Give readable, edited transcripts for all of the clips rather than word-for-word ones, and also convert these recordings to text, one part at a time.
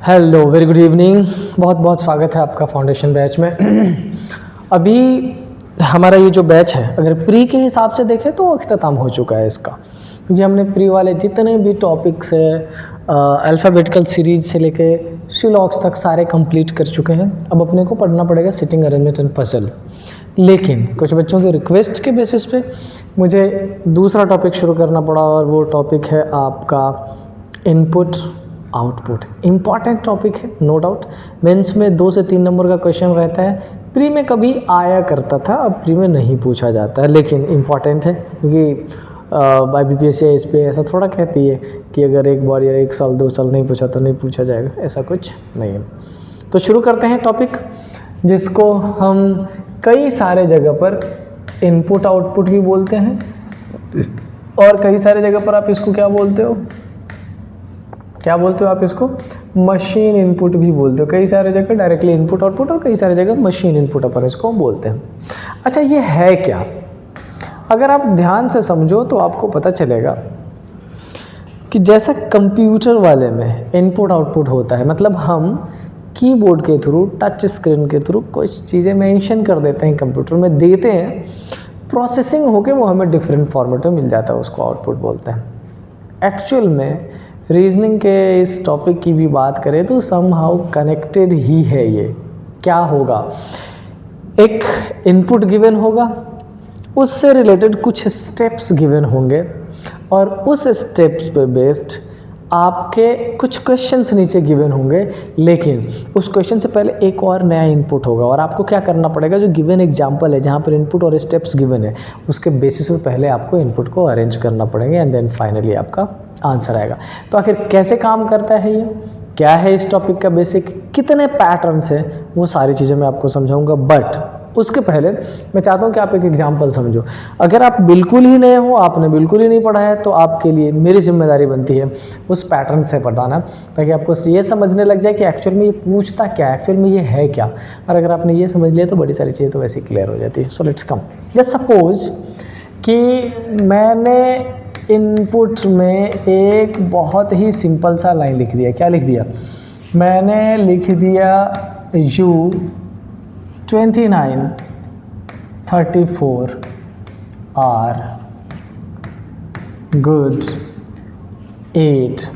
Hello, very good evening. बहुत बहुत स्वागत है आपका फाउंडेशन बैच में। अभी हमारा ये जो बैच है, अगर प्री के हिसाब से देखें तो अख्ताम हो चुका है इसका, क्योंकि हमने प्री वाले जितने भी टॉपिक्स है अल्फ़ाबेटिकल सीरीज से लेके सिलॉक्स तक सारे कंप्लीट कर चुके हैं। अब अपने को पढ़ना पड़ेगा सिटिंग अरेंजमेंट एंड पजल। लेकिन कुछ बच्चों के रिक्वेस्ट के बेसिस पे मुझे दूसरा टॉपिक शुरू करना पड़ा, और वो टॉपिक है आपका इनपुट आउटपुट। इम्पॉर्टेंट टॉपिक है, नो डाउट। मेंस में 2 से 3 नंबर का क्वेश्चन रहता है, प्री में कभी आया करता था, अब प्री में नहीं पूछा जाता है, लेकिन इम्पॉर्टेंट है क्योंकि IBPS या SPI ऐसा थोड़ा कहती है कि अगर एक बार या 1 साल 2 साल नहीं पूछा तो नहीं पूछा जाएगा, ऐसा कुछ नहीं है। तो शुरू करते हैं टॉपिक, जिसको हम कई सारे जगह पर इनपुट आउटपुट भी बोलते हैं, और कई सारे जगह पर आप इसको क्या बोलते हो आप इसको मशीन इनपुट भी बोलते हो। कई सारे जगह डायरेक्टली इनपुट आउटपुट, और कई सारे जगह मशीन इनपुट अपन इसको बोलते हैं। अच्छा, ये है क्या? अगर आप ध्यान से समझो तो आपको पता चलेगा कि जैसा कंप्यूटर वाले में इनपुट आउटपुट होता है, मतलब हम कीबोर्ड के थ्रू, टच स्क्रीन के थ्रू कुछ चीज़ें मेंशन कर देते हैं, कंप्यूटर में देते हैं, प्रोसेसिंग होके वो हमें डिफरेंट फॉर्मेट में मिल जाता है, उसको आउटपुट बोलते हैं। एक्चुअल में रीजनिंग के इस टॉपिक की भी बात करें तो समहाउ कनेक्टेड ही है। ये क्या होगा, एक इनपुट गिवन होगा, उससे रिलेटेड कुछ स्टेप्स गिवन होंगे, और उस स्टेप्स पे बेस्ड आपके कुछ क्वेश्चंस नीचे गिवन होंगे, लेकिन उस क्वेश्चन से पहले एक और नया इनपुट होगा, और आपको क्या करना पड़ेगा, जो गिवन एग्जांपल है जहाँ पर इनपुट और स्टेप्स गिवन है, उसके बेसिस पे पहले आपको इनपुट को अरेंज करना पड़ेगा, एंड देन फाइनली आपका आंसर आएगा। तो आखिर कैसे काम करता है ये, क्या है इस टॉपिक का बेसिक, कितने पैटर्न्स है, वो सारी चीज़ें मैं आपको समझाऊंगा। बट उसके पहले मैं चाहता हूँ कि आप एक एग्जांपल समझो। अगर आप बिल्कुल ही नए हो, आपने बिल्कुल ही नहीं पढ़ा है, तो आपके लिए मेरी जिम्मेदारी बनती है उस पैटर्न से बताना, ताकि आपको ये समझने लग जाए कि एक्चुअल में ये पूछता क्या है, एक्चुअल में ये है क्या। और अगर आपने ये समझ लिया तो बड़ी सारी चीज़ें तो वैसे क्लियर हो जाती है। So let's come, just suppose कि मैंने इनपुट में एक बहुत ही सिंपल सा लाइन लिख दिया। क्या लिख दिया? मैंने लिख दिया U29 34 are good 8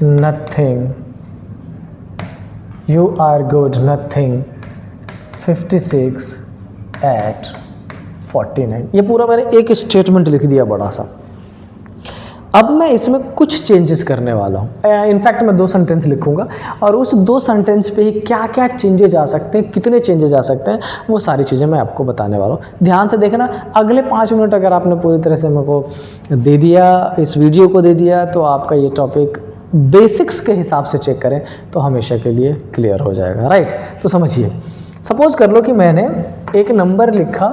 nothing, you are good nothing 56 at 49। ये पूरा मैंने एक स्टेटमेंट लिख दिया बड़ा सा। अब मैं इसमें कुछ चेंजेस करने वाला हूँ। इनफैक्ट मैं 2 सेंटेंस लिखूंगा, और उस 2 सेंटेंस पे ही क्या क्या चेंजेस आ सकते हैं, कितने चेंजेस आ सकते हैं, वो सारी चीज़ें मैं आपको बताने वाला हूँ। ध्यान से देखना, अगले 5 मिनट अगर आपने पूरी तरह से मेरे को दे दिया, इस वीडियो को दे दिया, तो आपका ये टॉपिक बेसिक्स के हिसाब से चेक करें तो हमेशा के लिए क्लियर हो जाएगा, राइट। तो समझिए, सपोज कर लो कि मैंने एक नंबर लिखा,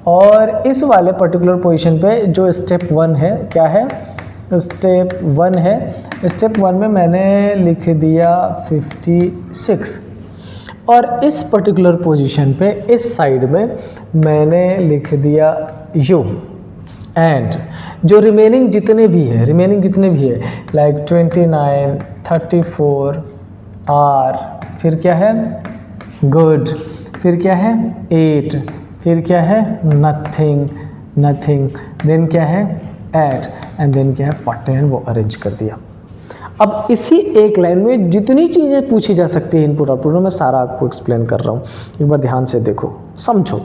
और इस वाले पर्टिकुलर पोजीशन पे जो स्टेप 1 है, क्या है, स्टेप 1 है, स्टेप 1 में मैंने लिख दिया 56, और इस पर्टिकुलर पोजीशन पे इस साइड में मैंने लिख दिया U, एंड जो रिमेनिंग जितने भी है लाइक 29 34 R, फिर क्या है गुड, फिर क्या है 8, फिर क्या है नथिंग, देन क्या है एट, एंड देन क्या है 49, वो अरेंज कर दिया। अब इसी एक लाइन में जितनी चीज़ें पूछी जा सकती है इनपुट आउटपुट में, मैं सारा आपको एक्सप्लेन कर रहा हूँ। एक बार ध्यान से देखो, समझो।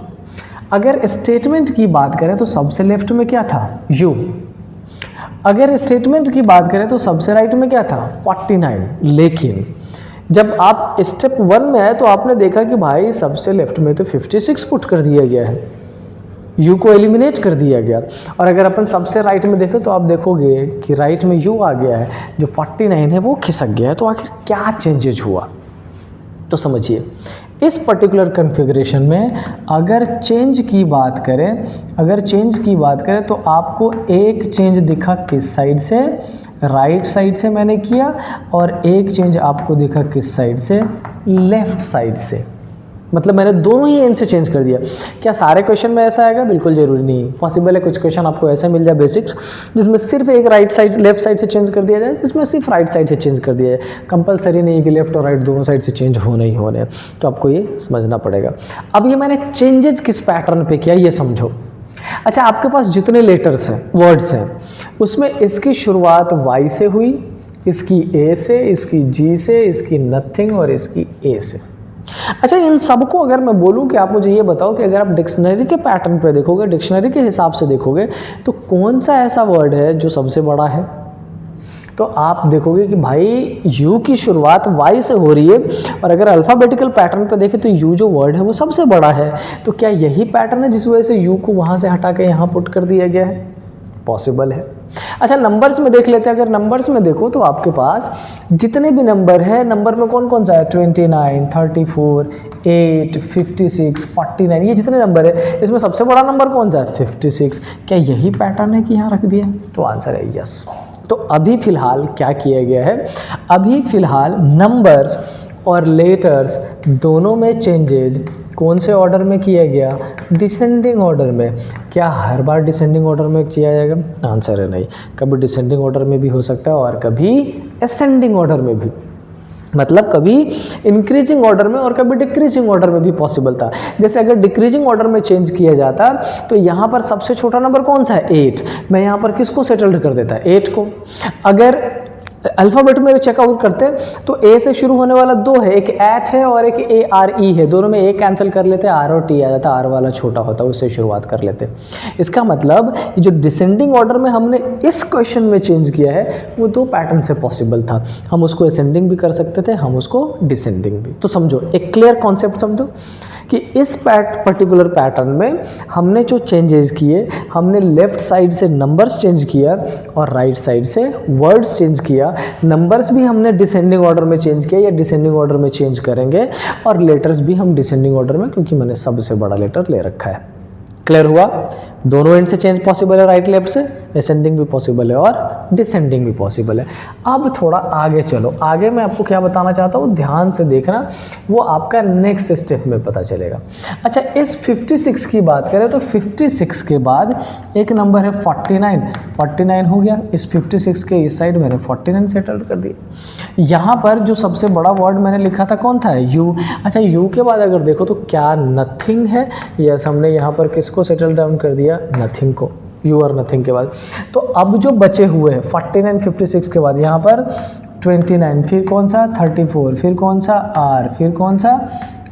अगर स्टेटमेंट की बात करें तो सबसे लेफ्ट में क्या था, U। अगर स्टेटमेंट की बात करें तो सबसे राइट में क्या था, 49। लेकिन जब आप स्टेप 1 में आए तो आपने देखा कि भाई सबसे लेफ्ट में तो 56 पुट कर दिया गया है, U को एलिमिनेट कर दिया गया। और अगर अपन सबसे राइट में देखें तो आप देखोगे कि राइट में U आ गया है, जो 49 है वो खिसक गया है। तो आखिर क्या चेंजेज हुआ, तो समझिए। इस पर्टिकुलर कॉन्फ़िगरेशन में अगर चेंज की बात करें तो आपको एक चेंज दिखा किस साइड से, राइट साइड से मैंने किया, और एक चेंज आपको दिखा किस साइड से, लेफ्ट साइड से। मतलब मैंने दोनों ही एंड से चेंज कर दिया। क्या सारे क्वेश्चन में ऐसा आएगा? बिल्कुल जरूरी नहीं। पॉसिबल है कुछ क्वेश्चन आपको ऐसा मिल जाए बेसिक्स जिसमें सिर्फ एक राइट साइड लेफ्ट साइड से चेंज कर दिया जाए, जिसमें सिर्फ राइट साइड से चेंज कर दिया जाए। कंपलसरी नहीं है कि लेफ्ट और राइट दोनों साइड से चेंज होने ही होने, तो आपको ये समझना पड़ेगा। अब ये मैंने चेंजेस किस पैटर्न पे किया ये समझो। अच्छा, आपके पास जितने लेटर्स हैं, वर्ड्स हैं, उसमें इसकी शुरुआत वाई से हुई, इसकी ए से, इसकी जी से, इसकी नथिंग और इसकी ए से। अच्छा, इन सबको अगर मैं बोलूं कि आप मुझे ये बताओ कि अगर आप डिक्शनरी के पैटर्न पे देखोगे, डिक्शनरी के हिसाब से देखोगे, तो कौन सा ऐसा वर्ड है जो सबसे बड़ा है? तो आप देखोगे कि भाई यू की शुरुआत वाई से हो रही है, और अगर अल्फ़ाबेटिकल पैटर्न पे देखें तो यू जो वर्ड है वो सबसे बड़ा है। तो क्या यही पैटर्न है जिस वजह से यू को वहाँ से हटा के यहाँ पुट कर दिया गया है? पॉसिबल है। अच्छा, नंबर्स में देख लेते हैं। अगर नंबर्स में देखो तो आपके पास जितने भी नंबर है, नंबर में कौन कौन सा है? 29, 34, 8, 56, 49, ये जितने नंबर है इसमें सबसे बड़ा नंबर कौन सा है? 56। क्या यही पैटर्न है कि यहाँ रख दिया? तो आंसर है यस। तो अभी फ़िलहाल क्या किया गया है? अभी फ़िलहाल नंबर्स और लेटर्स दोनों में चेंजेज कौन से ऑर्डर में किया गया? डिसेंडिंग ऑर्डर में। क्या हर बार डिसेंडिंग ऑर्डर में किया जाएगा? आंसर है नहीं। कभी डिसेंडिंग ऑर्डर में भी हो सकता है और कभी असेंडिंग ऑर्डर में भी, मतलब कभी इंक्रीजिंग ऑर्डर में और कभी डिक्रीजिंग ऑर्डर में भी पॉसिबल था। जैसे अगर डिक्रीजिंग ऑर्डर में चेंज किया जाता तो यहाँ पर सबसे छोटा नंबर कौन सा है? 8। मैं यहाँ पर किसको सेटल्ड कर देता? 8 को। अगर अल्फ़ाबेट में चेकआउट करते तो ए से शुरू होने वाला 2 है, एक एट है और एक ए आर ई है, दोनों में ए कैंसिल कर लेते, आर और टी आ जाता, आर वाला छोटा होता, उससे शुरुआत कर लेते। इसका मतलब जो डिसेंडिंग ऑर्डर में हमने इस क्वेश्चन में चेंज किया है वो 2 पैटर्न से पॉसिबल था। हम उसको असेंडिंग भी कर सकते थे, हम उसको डिसेंडिंग भी। तो समझो, एक क्लियर कॉन्सेप्ट समझो कि इस पर्टिकुलर पैटर्न में हमने जो चेंजेस किए, हमने लेफ्ट साइड से नंबर्स चेंज किया और राइट साइड से वर्ड्स चेंज किया। नंबर्स भी हमने डिसेंडिंग ऑर्डर में चेंज किया या डिसेंडिंग ऑर्डर में चेंज करेंगे, और लेटर्स भी हम डिसेंडिंग ऑर्डर में, क्योंकि मैंने सबसे बड़ा लेटर ले रखा है। क्लियर हुआ? दोनों एंड से चेंज पॉसिबल है, राइट लेफ्ट से असेंडिंग भी पॉसिबल है और डिसेंडिंग भी पॉसिबल है। अब थोड़ा आगे चलो। आगे मैं आपको क्या बताना चाहता हूँ, ध्यान से देखना, वो आपका नेक्स्ट स्टेप में पता चलेगा। अच्छा, इस 56 की बात करें तो 56 के बाद एक नंबर है 49। 49 हो गया। इस 56 के इस साइड मैंने 49 सेटल कर दिया। यहाँ पर जो सबसे बड़ा वर्ड मैंने लिखा था कौन था? यू। अच्छा, यू के बाद अगर देखो तो क्या नथिंग है? यस, हमने यहाँ पर किसको सेटल डाउन कर दिया? नथिंग को। यू और नथिंग के बाद तो अब जो बचे हुए हैं 49, 56 के बाद यहाँ पर 29, फिर कौन सा? 34, फिर कौन सा? आर, फिर कौन सा?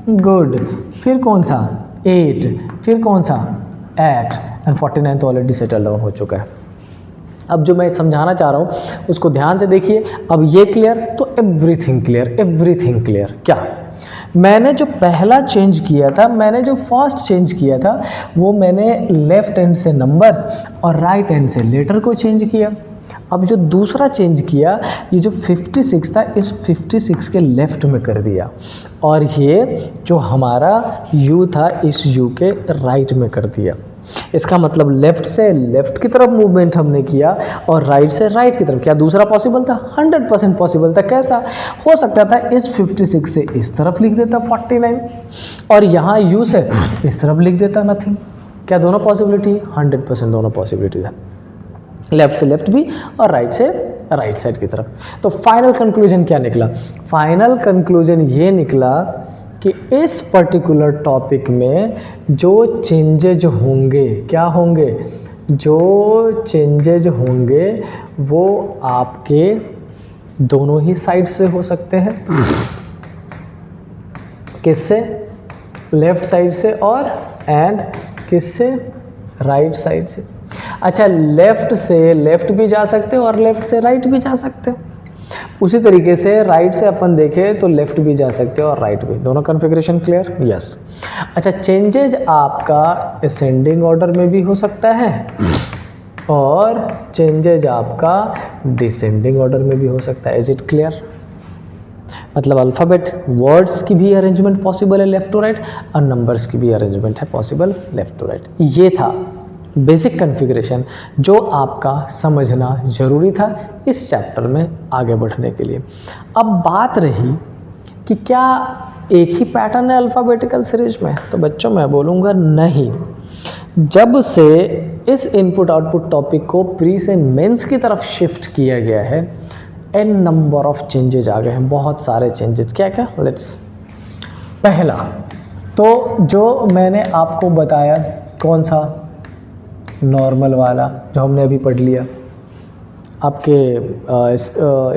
गुड, फिर कौन सा? 8, फिर कौन सा? 8 एंड 49 तो ऑलरेडी सेटल डाउन हो चुका है। अब जो मैं समझाना चाह रहा हूँ उसको ध्यान से देखिए। अब ये क्लियर तो एवरीथिंग क्लियर, एवरीथिंग क्लियर। क्या मैंने जो पहला चेंज किया था, मैंने जो फर्स्ट चेंज किया था, वो मैंने लेफ्ट हैंड से नंबर्स और राइट हैंड से लेटर को चेंज किया। अब जो दूसरा चेंज किया, ये जो 56 था, इस 56 के लेफ्ट में कर दिया, और ये जो हमारा यू था, इस यू के राइट में कर दिया। इसका मतलब लेफ्ट से लेफ्ट की तरफ मूवमेंट हमने किया और राइट से राइट की तरफ। क्या दूसरा पॉसिबल था? 100% पॉसिबल था। कैसा हो सकता था? इस 56 से इस तरफ लिख देता 49 और यहाँ यू से इस तरफ लिख देता नथिंग। क्या दोनों पॉसिबिलिटी? 100% दोनों पॉसिबिलिटी था, लेफ्ट से लेफ्ट भी और राइट से राइट साइड की तरफ। तो फाइनल कंक्लूजन क्या निकला? फाइनल कंक्लूजन ये निकला कि इस पर्टिकुलर टॉपिक में जो चेंजेज होंगे, क्या होंगे? जो चेंजेज होंगे वो आपके दोनों ही साइड से हो सकते हैं। किससे? लेफ्ट साइड से और एंड किससे? राइट साइड से। अच्छा, लेफ्ट से लेफ्ट भी जा सकते हैं और लेफ्ट से राइट भी जा सकते हैं। उसी तरीके से राइट से अपन देखें तो लेफ्ट भी जा सकते हैं और राइट भी। दोनों कॉन्फ़िगरेशन क्लियर? यस। अच्छा, चेंजेज आपका असेंडिंग ऑर्डर में भी हो सकता है और चेंजेज आपका डिसेंडिंग ऑर्डर में भी हो सकता है। Is it clear? मतलब अल्फ़ाबेट वर्ड्स की भी अरेंजमेंट पॉसिबल है लेफ्ट टू राइट और नंबर्स की भी अरेंजमेंट है पॉसिबल लेफ्ट टू राइट। ये था बेसिक कॉन्फ़िगरेशन जो आपका समझना ज़रूरी था इस चैप्टर में आगे बढ़ने के लिए। अब बात रही कि क्या एक ही पैटर्न है अल्फ़ाबेटिकल सीरीज में? तो बच्चों मैं बोलूँगा नहीं। जब से इस इनपुट आउटपुट टॉपिक को प्री से मेंस की तरफ शिफ्ट किया गया है, एन नंबर ऑफ चेंजेज आ गए हैं, बहुत सारे चेंजेस। क्या क्या? लेट्स, पहला तो जो मैंने आपको बताया, कौन सा? नॉर्मल वाला जो हमने अभी पढ़ लिया। आपके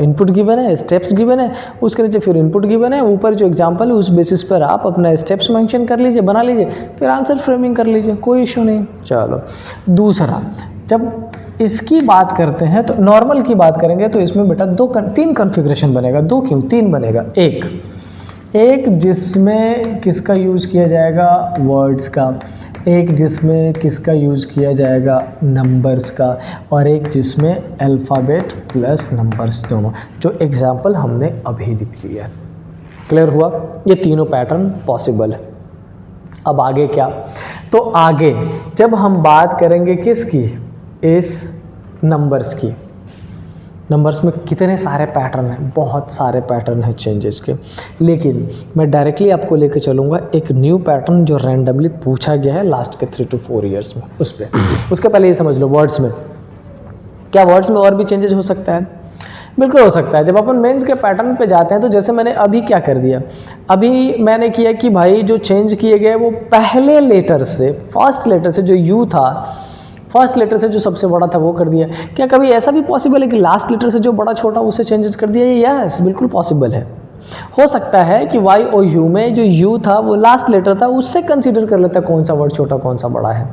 इनपुट गिवन है, स्टेप्स गिवन है, उसके नीचे फिर इनपुट गिवन है, ऊपर जो एग्जांपल है उस बेसिस पर आप अपना स्टेप्स मेंशन कर लीजिए, बना लीजिए, फिर आंसर फ्रेमिंग कर लीजिए, कोई इशू नहीं। चलो दूसरा, जब इसकी बात करते हैं तो नॉर्मल की बात करेंगे तो इसमें बेटा तीन कॉन्फ़िगरेशन बनेगा। दो क्यों, तीन बनेगा। एक जिसमें किसका यूज़ किया जाएगा? वर्ड्स का। एक जिसमें किसका यूज़ किया जाएगा? नंबर्स का। और एक जिसमें अल्फ़ाबेट प्लस नंबर्स दोनों, जो एग्जाम्पल हमने अभी लिख लिया। क्लियर हुआ? ये तीनों पैटर्न पॉसिबल है। अब आगे क्या? तो आगे जब हम बात करेंगे किसकी? इस नंबर्स की। नंबर्स में कितने सारे पैटर्न हैं? बहुत सारे पैटर्न हैं चेंजेस के, लेकिन मैं डायरेक्टली आपको लेकर चलूँगा एक न्यू पैटर्न जो रैंडमली पूछा गया है लास्ट के 3 to 4 ईयर्स में, उस पर। उसके पहले ये समझ लो, वर्ड्स में क्या? वर्ड्स में और भी चेंजेस हो सकता है? बिल्कुल हो सकता है। जब अपन मेंस के पैटर्न पे जाते हैं तो जैसे मैंने अभी क्या कर दिया, अभी मैंने किया कि भाई जो चेंज किए गए वो पहले लेटर से, फर्स्ट लेटर से, जो यू था फर्स्ट लेटर से जो सबसे बड़ा था वो कर दिया। क्या कभी ऐसा भी पॉसिबल है कि लास्ट लेटर से जो बड़ा छोटा उससे चेंजेस कर दिया? यस, बिल्कुल पॉसिबल है। हो सकता है कि वाई और यू में जो यू था वो लास्ट लेटर था, उससे कंसीडर कर लेता कौन सा वर्ड छोटा कौन सा बड़ा है,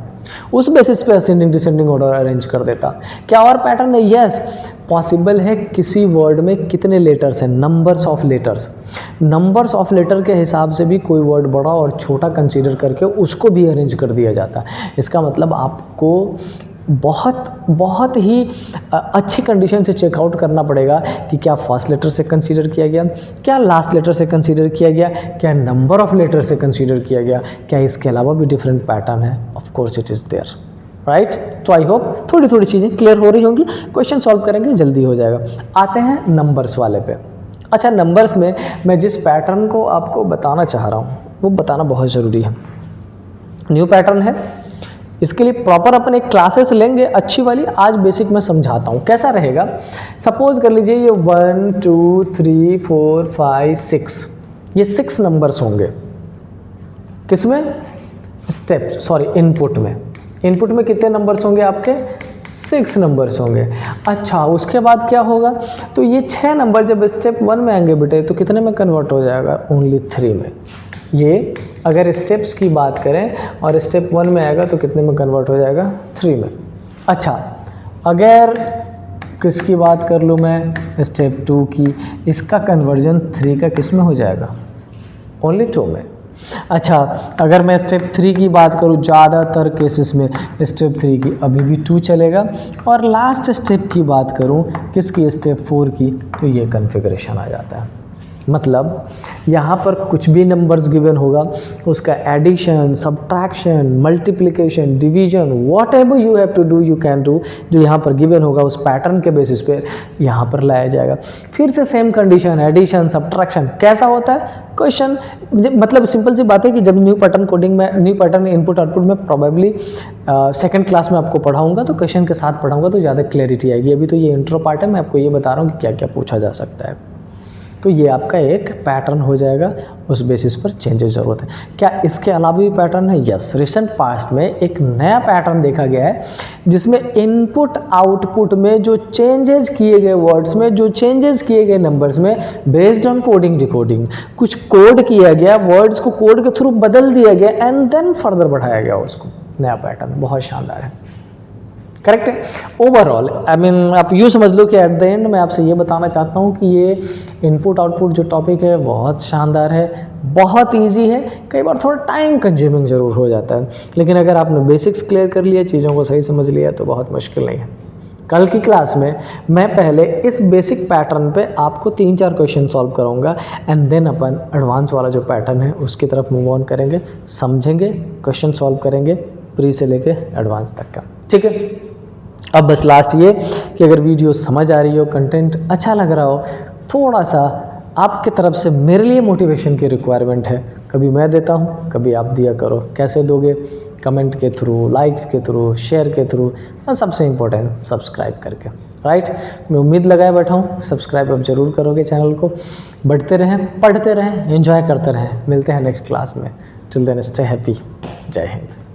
उस बेसिस पे असेंडिंग डिसेंडिंग ऑर्डर अरेंज कर देता। क्या और पैटर्न है? यस, पॉसिबल है। किसी वर्ड में कितने लेटर्स हैं? Numbers of letters. Numbers of letter के हिसाब से भी कोई वर्ड बड़ा और छोटा कंसीडर करके उसको भी अरेंज कर दिया जाता है। इसका मतलब आपको बहुत ही अच्छी कंडीशन से चेकआउट करना पड़ेगा कि क्या फर्स्ट लेटर से कंसीडर किया गया, क्या लास्ट लेटर से कंसीडर किया गया, क्या नंबर ऑफ लेटर से कंसीडर किया गया, क्या इसके अलावा भी डिफरेंट पैटर्न है? Of course it is there, right. तो आई होप थोड़ी थोड़ी चीज़ें क्लियर हो रही होंगी। क्वेश्चन सॉल्व करेंगे जल्दी हो जाएगा। आते हैं नंबर्स वाले पे। अच्छा, नंबर्स में मैं जिस पैटर्न को आपको बताना चाह रहा हूँ वो बताना बहुत ज़रूरी है। न्यू पैटर्न है, इसके लिए प्रॉपर अपन एक क्लासेस लेंगे अच्छी वाली। आज बेसिक में समझाता हूँ कैसा रहेगा। सपोज कर लीजिए ये 1 2 3 4 5 6, ये 6 नंबर्स होंगे। किसमें? स्टेप सॉरी इनपुट में। इनपुट में कितने नंबर्स होंगे आपके? 6 नंबर्स होंगे। अच्छा, उसके बाद क्या होगा? तो ये 6 नंबर जब स्टेप 1 में आएंगे बेटे तो कितने में कन्वर्ट हो जाएगा? ओनली 3 में। ये अगर स्टेप्स की बात करें और स्टेप 1 में आएगा तो कितने में कन्वर्ट हो जाएगा? 3 में। अच्छा, अगर किसकी बात कर लूँ मैं? स्टेप 2 की, इसका कन्वर्जन 3 का किस में हो जाएगा? ओनली 2 में। अच्छा, अगर मैं स्टेप 3 की बात करूँ, ज़्यादातर केसेस में स्टेप 3 की अभी भी 2 चलेगा। और लास्ट स्टेप की बात करूँ किसकी? स्टेप 4 की, तो ये कन्फिग्रेशन आ जाता है। मतलब यहाँ पर कुछ भी नंबर्स गिवन होगा, उसका addition, subtraction, multiplication, division, whatever you have to do you can do, जो यहाँ पर गिवन होगा उस पैटर्न के बेसिस पे यहाँ पर लाया जाएगा। फिर से सेम कंडीशन, एडिशन, सब्ट्रैक्शन। कैसा होता है क्वेश्चन? मतलब सिंपल सी बात है कि जब न्यू पैटर्न कोडिंग में, न्यू पैटर्न इनपुट आउटपुट में प्रोबेबली सेकंड क्लास में आपको पढ़ाऊंगा तो क्वेश्चन के साथ पढ़ाऊंगा तो ज़्यादा क्लैरिटी आएगी। अभी तो ये इंट्रो पार्ट है, मैं आपको ये बता रहा हूँ कि क्या क्या पूछा जा सकता है। तो ये आपका एक पैटर्न हो जाएगा, उस बेसिस पर चेंजेस ज़रूरत है। क्या इसके अलावा भी पैटर्न है? यस, रिसेंट पास्ट में एक नया पैटर्न देखा गया है जिसमें इनपुट आउटपुट में जो चेंजेस किए गए वर्ड्स में, जो चेंजेस किए गए नंबर्स में, बेस्ड ऑन कोडिंग डिकोडिंग कुछ कोड किया गया, वर्ड्स को कोड के थ्रू बदल दिया गया एंड देन फर्दर बढ़ाया गया उसको। नया पैटर्न बहुत शानदार है, करेक्ट है। ओवरऑल आई मीन आप यूँ समझ लो कि एट द एंड मैं आपसे ये बताना चाहता हूँ कि ये इनपुट आउटपुट जो टॉपिक है बहुत शानदार है, बहुत इजी है। कई बार थोड़ा टाइम कंज्यूमिंग ज़रूर हो जाता है, लेकिन अगर आपने बेसिक्स क्लियर कर लिया, चीज़ों को सही समझ लिया तो बहुत मुश्किल नहीं है। कल की क्लास में मैं पहले इस बेसिक पैटर्न पे आपको 3-4 क्वेश्चन सॉल्व कराऊंगा एंड देन अपन एडवांस वाला जो पैटर्न है उसकी तरफ मूव ऑन करेंगे, समझेंगे, क्वेश्चन सॉल्व करेंगे प्री से लेके एडवांस तक का, ठीक है। अब बस लास्ट ये कि अगर वीडियो समझ आ रही हो, कंटेंट अच्छा लग रहा हो, थोड़ा सा आपके तरफ से मेरे लिए मोटिवेशन की रिक्वायरमेंट है। कभी मैं देता हूँ, कभी आप दिया करो। कैसे दोगे? कमेंट के थ्रू, लाइक्स के थ्रू, शेयर के थ्रू, और सबसे इम्पोर्टेंट सब्सक्राइब करके, राइट। मैं उम्मीद लगाए बैठा हूँ सब्सक्राइब अब जरूर करोगे चैनल को। बढ़ते रहें, पढ़ते रहें, एंजॉय करते रहें। मिलते हैं नेक्स्ट क्लास में। Till then stay happy. जय हिंद।